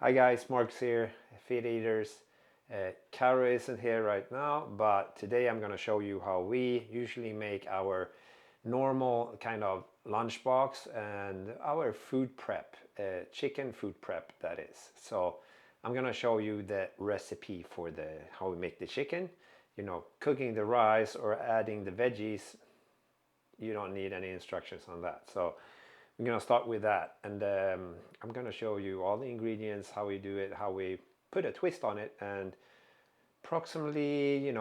Hi guys, Mark's here, Feed Eaters. Caro isn't here right now, but today I'm going to show you how we usually make our normal kind of lunchbox and our food prep, chicken food prep that is. So I'm going to show you the recipe for how we make the chicken. You know, cooking the rice or adding the veggies, you don't need any instructions on that. So we're gonna start with that, and I'm gonna show you all the ingredients, how we do it, how we put a twist on it, and approximately,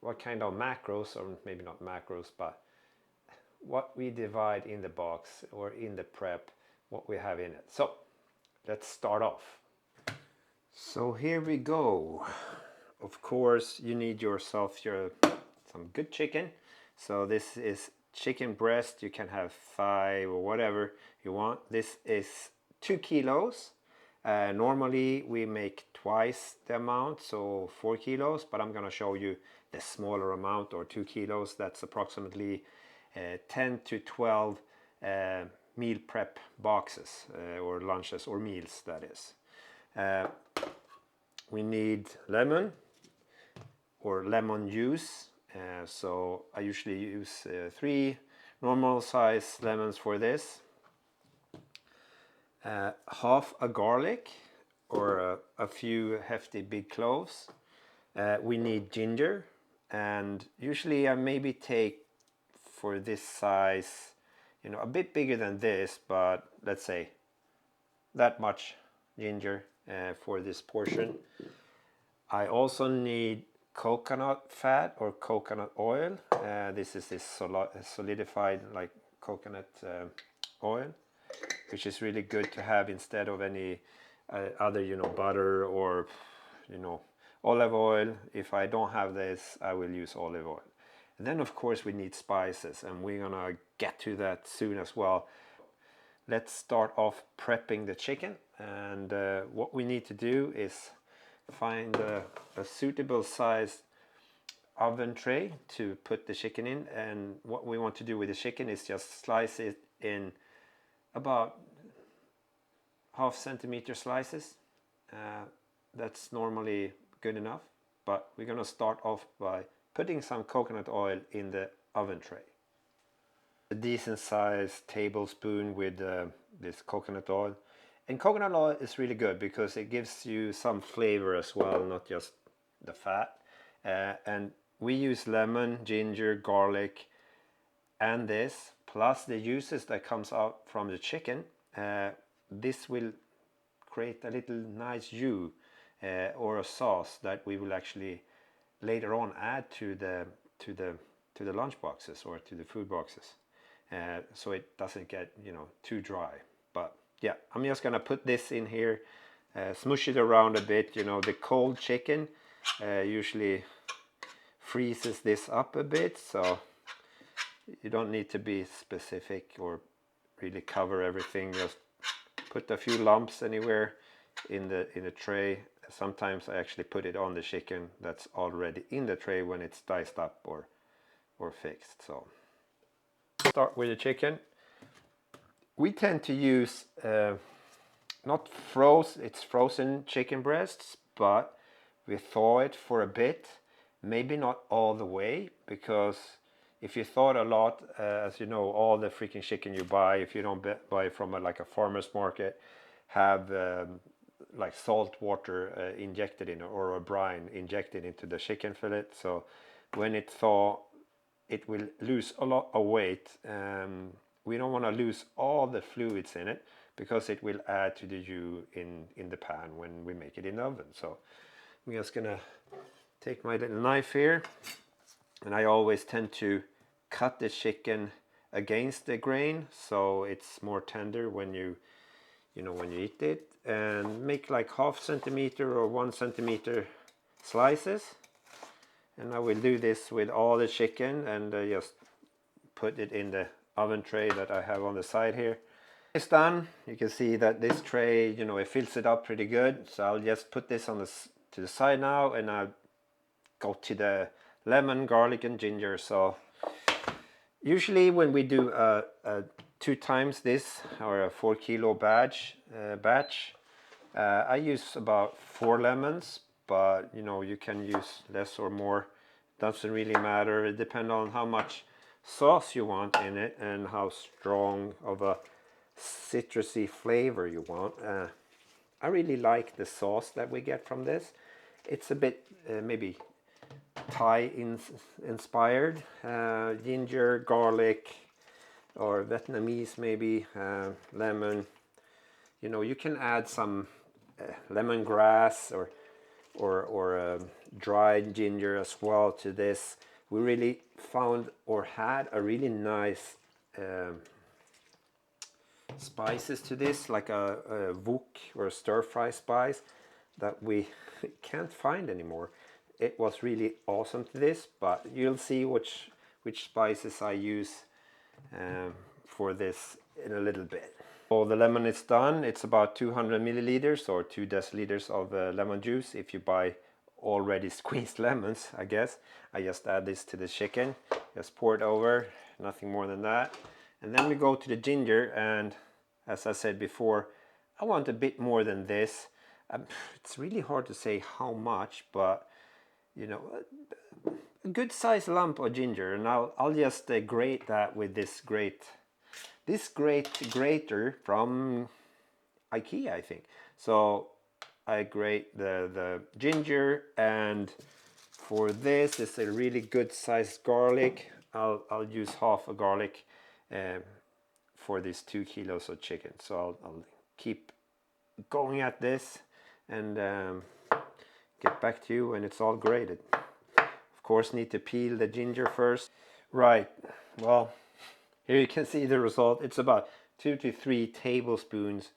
what kind of macros, or maybe not macros, but what we divide in the box or in the prep, what we have in it. So let's start off. So here we go. Of course, you need yourself some good chicken. So this is chicken breast. You can have thigh or whatever you want. This is 2 kilos. Normally we make twice the amount, so 4 kilos, but I'm gonna show you the smaller amount, or 2 kilos. That's approximately 10 to 12 meal prep boxes, or lunches or meals, that is. We need lemon or lemon juice. So I usually use 3 normal size lemons for this. Half a garlic or a few hefty big cloves. We need ginger, and usually I maybe take, for this size, a bit bigger than this, but let's say that much ginger for this portion. I also need coconut fat or coconut oil. This is this solidified like coconut oil, which is really good to have instead of any other butter or olive oil. If I don't have this, I will use olive oil. And then of course we need spices, and we're gonna get to that soon as well. Let's start off prepping the chicken, and what we need to do is find a suitable sized oven tray to put the chicken in. And what we want to do with the chicken is just slice it in about 1/2 centimeter slices. That's normally good enough, but we're gonna start off by putting some coconut oil in the oven tray. A decent sized tablespoon with this coconut oil. And coconut oil is really good because it gives you some flavor as well, not just the fat. And we use lemon, ginger, garlic, and this, plus the juices that comes out from the chicken. This will create a little nice jus or a sauce that we will actually later on add to the lunch boxes or to the food boxes, so it doesn't get too dry. But yeah, I'm just gonna put this in here, smush it around a bit. The cold chicken usually freezes this up a bit, so you don't need to be specific or really cover everything. Just put a few lumps anywhere in the tray. Sometimes I actually put it on the chicken that's already in the tray when it's diced up or fixed. So start with the chicken. We tend to use it's frozen chicken breasts, but we thaw it for a bit, maybe not all the way, because if you thaw it a lot, as you know, all the freaking chicken you buy, if you don't buy from like a farmer's market, have like salt water injected in, or a brine injected into the chicken fillet. So when it thaw, it will lose a lot of weight. We don't want to lose all the fluids in it, because it will add to the jus in the pan when we make it in the oven. So I'm just gonna take my little knife here, and I always tend to cut the chicken against the grain so it's more tender when you eat it, and make like 1/2 centimeter or 1 centimeter slices. And I will do this with all the chicken, and just put it in the oven tray that I have on the side here. It's done. You can see that this tray, it fills it up pretty good. So I'll just put this to the side now, and I'll go to the lemon, garlic, and ginger. So usually when we do a 2 times this, or a 4 kilo batch, I use about 4 lemons, but you know, you can use less or more. Doesn't really matter. It depends on how much sauce you want in it and how strong of a citrusy flavor you want. I really like the sauce that we get from this. It's a bit maybe Thai inspired, ginger, garlic, or Vietnamese maybe, lemon. You know, you can add some lemongrass or dried ginger as well to this. We really found or had a really nice spices to this, like a wok or a stir fry spice that we can't find anymore. It was really awesome to this, but you'll see which spices I use for this in a little bit. So the lemon is done. It's about 200 milliliters or 2 deciliters of lemon juice. If you buy already squeezed lemons, I guess. I just add this to the chicken, just pour it over, nothing more than that. And then we go to the ginger, and as I said before, I want a bit more than this. It's really hard to say how much, but you know, a good sized lump of ginger, and I'll just grate that with this great grater from IKEA, I think. So I grate the ginger, and for this it's a really good sized garlic. I'll use half a garlic for these 2 kilos of chicken. So I'll keep going at this and get back to you when it's all grated. Of course, need to peel the ginger first. Right, well, here you can see the result. It's about 2 to 3 tablespoons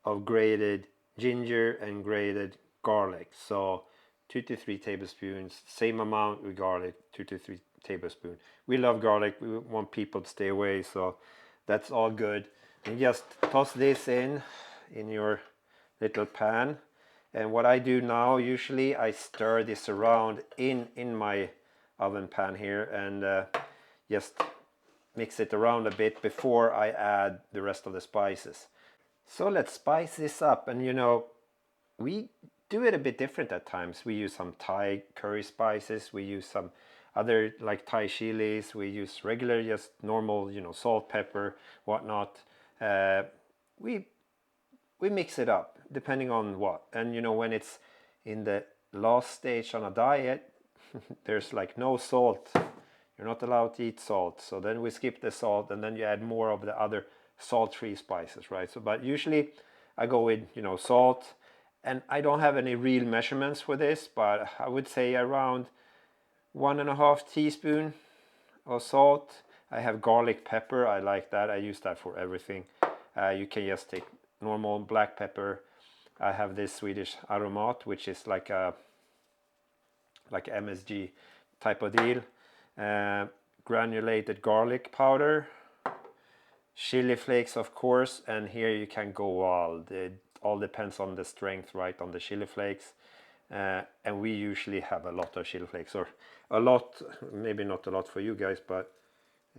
of grated ginger and grated garlic. So 2 to 3 tablespoons, same amount with garlic, 2 to 3 tablespoons. We love garlic, we want people to stay away, so that's all good. And just toss this in your little pan. And what I do now, usually I stir this around in my oven pan here, and just mix it around a bit before I add the rest of the spices. So let's spice this up, and you know, we do it a bit different at times. We use some Thai curry spices, we use some other like Thai chilies, we use regular, just normal, you know, salt, pepper, whatnot. We mix it up depending on what. And you know, when it's in the last stage on a diet, there's like no salt. You're not allowed to eat salt. So then we skip the salt, and then you add more of the other salt-free spices, right? So, but usually I go with, you know, salt, and I don't have any real measurements for this, but I would say around 1.5 teaspoons of salt. I have garlic pepper. I like that. I use that for everything. You can just take normal black pepper. I have this Swedish aromat, which is like a MSG type of deal. Granulated garlic powder, chili flakes, of course, and here you can go wild. It all depends on the strength, right, on the chili flakes. And we usually have a lot of chili flakes, or a lot, maybe not a lot for you guys, but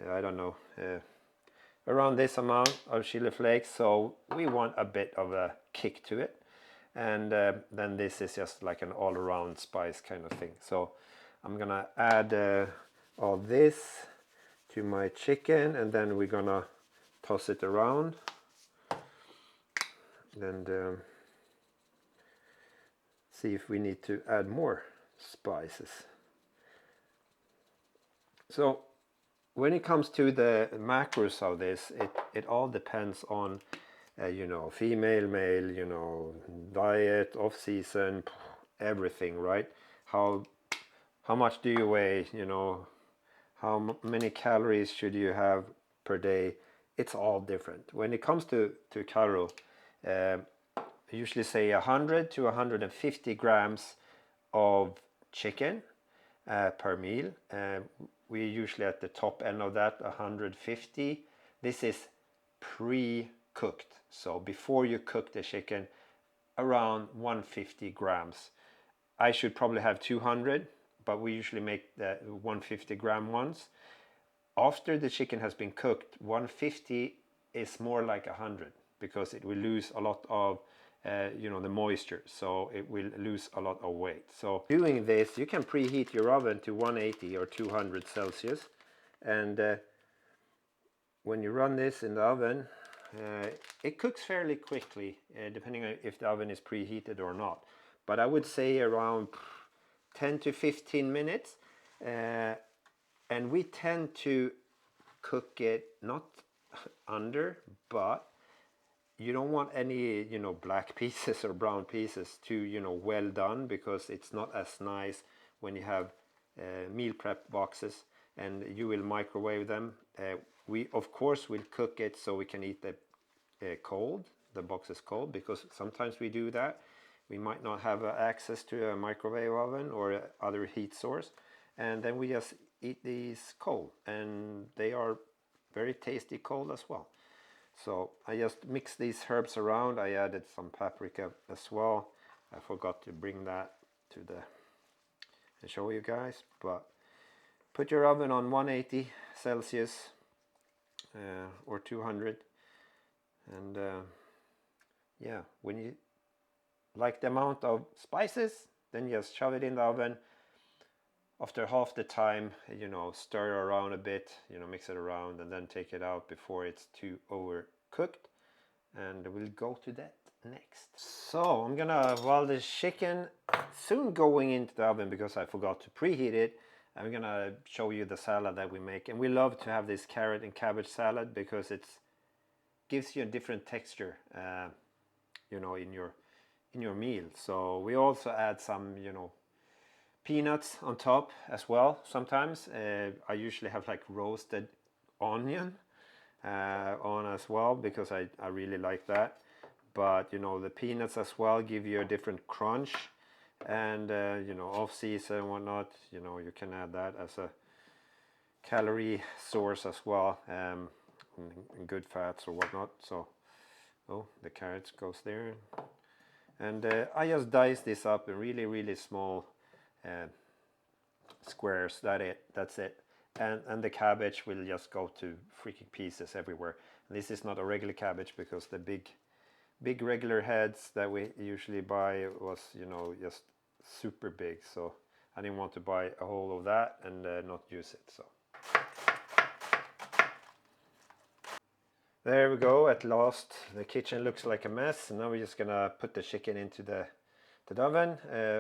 I don't know, around this amount of chili flakes. So we want a bit of a kick to it, and then this is just like an all-around spice kind of thing. So I'm gonna add all this to my chicken, and then we're gonna toss it around, and see if we need to add more spices. So when it comes to the macros of this, it all depends on you know, female, male, you know, diet, off season, everything, right? How much do you weigh, you know, how many calories should you have per day? It's all different. When it comes to calorie, I usually say 100 to 150 grams of chicken per meal. We're usually at the top end of that, 150. This is pre-cooked. So before you cook the chicken, around 150 grams. I should probably have 200, but we usually make the 150 gram ones. After the chicken has been cooked, 150 is more like 100, because it will lose a lot of you know, the moisture, so it will lose a lot of weight. So doing this, you can preheat your oven to 180 or 200 Celsius, and when you run this in the oven, it cooks fairly quickly, depending on if the oven is preheated or not. But I would say around 10 to 15 minutes, and we tend to cook it not under, but you don't want any, you know, black pieces or brown pieces too, you know, well done, because it's not as nice when you have meal prep boxes and you will microwave them. We of course will cook it so we can eat the cold, the boxes cold, because sometimes we do that. We might not have access to a microwave oven or other heat source, and then we just eat these cold, and they are very tasty cold as well. So I just mix these herbs around. I added some paprika as well. I forgot to bring that to the and show you guys, but put your oven on 180 Celsius or 200, and yeah, when you like the amount of spices, then just shove it in the oven. After half the time, you know, stir around a bit, you know, mix it around, and then take it out before it's too overcooked. And we'll go to that next. So I'm gonna, while the chicken soon going into the oven because I forgot to preheat it, I'm gonna show you the salad that we make. And we love to have this carrot and cabbage salad because it gives you a different texture, you know, in your meal. So we also add some, you know, peanuts on top as well sometimes. I usually have like roasted onion on as well because I really like that. But you know, the peanuts as well give you a different crunch, and you know, off season and whatnot, you know, you can add that as a calorie source as well, and good fats or whatnot. So oh, the carrots goes there, and I just dice this up in really small squares. That's it. And the cabbage will just go to freaking pieces everywhere. And this is not a regular cabbage because the big regular heads that we usually buy was, you know, just super big. So I didn't want to buy a whole of that and not use it. So there we go. At last, the kitchen looks like a mess. And now we're just gonna put the chicken into the oven.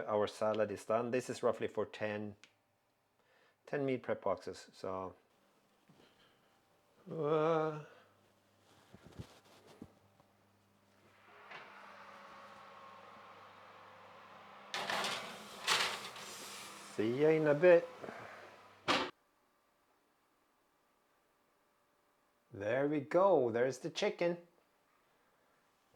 Our salad is done. This is roughly for 10 meal prep boxes. So see you in a bit. There we go. There's the chicken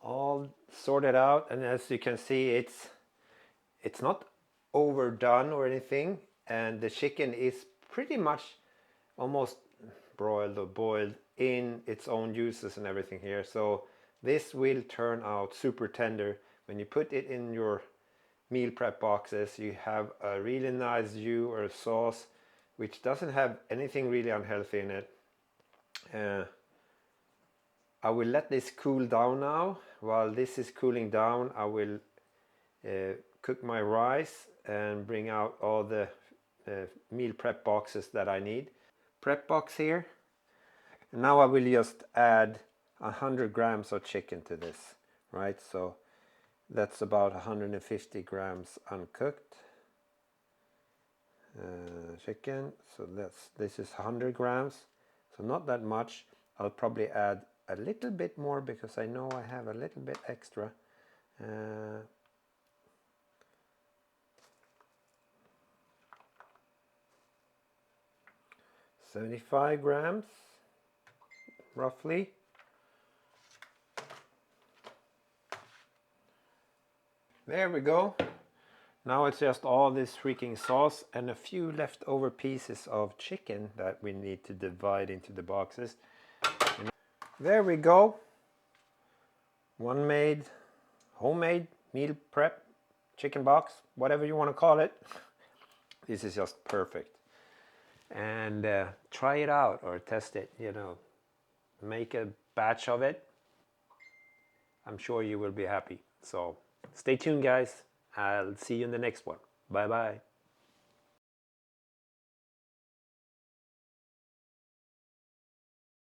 all sorted out, and as you can see, it's not overdone or anything, and the chicken is pretty much almost broiled or boiled in its own juices and everything here. So this will turn out super tender when you put it in your meal prep boxes. You have a really nice jus or a sauce which doesn't have anything really unhealthy in it. I will let this cool down now. While this is cooling down, I will cook my rice and bring out all the meal prep boxes that I need. Prep box here. And now I will just add 100 grams of chicken to this, right? So that's about 150 grams uncooked chicken. So this is 100 grams, so not that much. I'll probably add a little bit more because I know I have a little bit extra. 75 grams roughly. There we go. Now it's just all this freaking sauce and a few leftover pieces of chicken that we need to divide into the boxes. And there we go. One homemade meal prep chicken box, whatever you want to call it. This is just perfect. And try it out or test it, you know. Make a batch of it. I'm sure you will be happy. So stay tuned, guys. I'll see you in the next one. Bye bye.